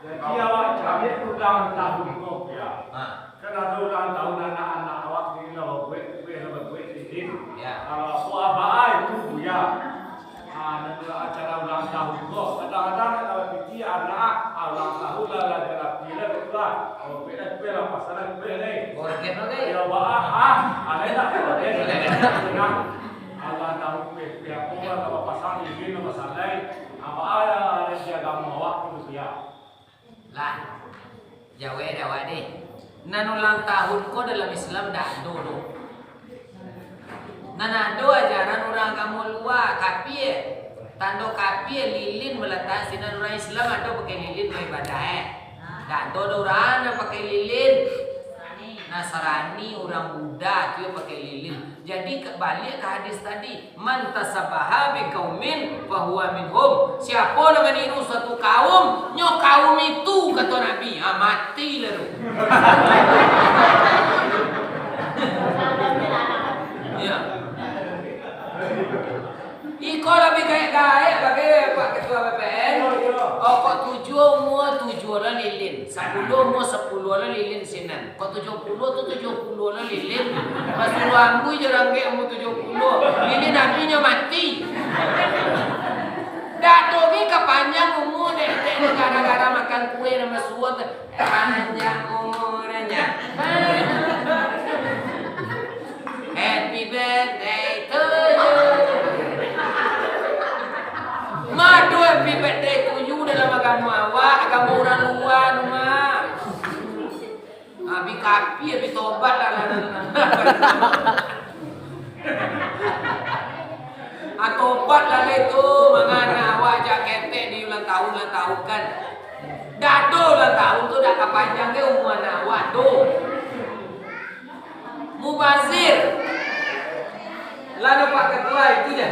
Jadi awak kami ulang tahun kau ya. Karena ulang tahun anak-anak awak ini lah buat ini. Kalau apa itu ya. Nanti acara ulang tahun kau. Kadang-kadang kalau kita anak ulang tahun lah dalam bila betul. Kalau bela pasaran bela. Orangnya apa? Ya ada tak? Ada. Allah tahu pihak orang kalau pasang ini masalah. Apa ada dia kamu awak itu ya. Lah, Jawa deh. Nan ulang tahun ko dalam Islam dah dulu. Nan ada ajaran orang kamu luar kapie, tando kapie lilin meletak sinan orang Islam ada pakai lilin mau ibadah. Dah ada orang yang pakai lilin. Nasrani orang Buddha dia pakai lilin. Jadi balik ke hadis tadi, man tasabaha biqaumin fahuwa minhum. Siapa yang meniru suatu kaum, nyo kaum itu kata Nabi, mati lalu. Ya. Iko lebih kayak bagi Pak Ketua BPN. Oh kok 7 orang lilin, 10 orang lilin sinan. Kok 70 orang lilin. Pas ambu jarang ke 70. Lilin apinya mati. Dak dogi kepanjang umur deh gara-gara makan kue sama suat panjang umurnya. Happy birthday to you. Madu happy birthday to you dalam agama awak, agama orang luar mah. Abi kapi, abi tobat lah. Tobat lah itu, mengana awak jakete di ulang tahun kan. Dado ulang tahun tu dah kepanjangnya umur awak tu. Mubazir. Lalu Pak Ketua itu je.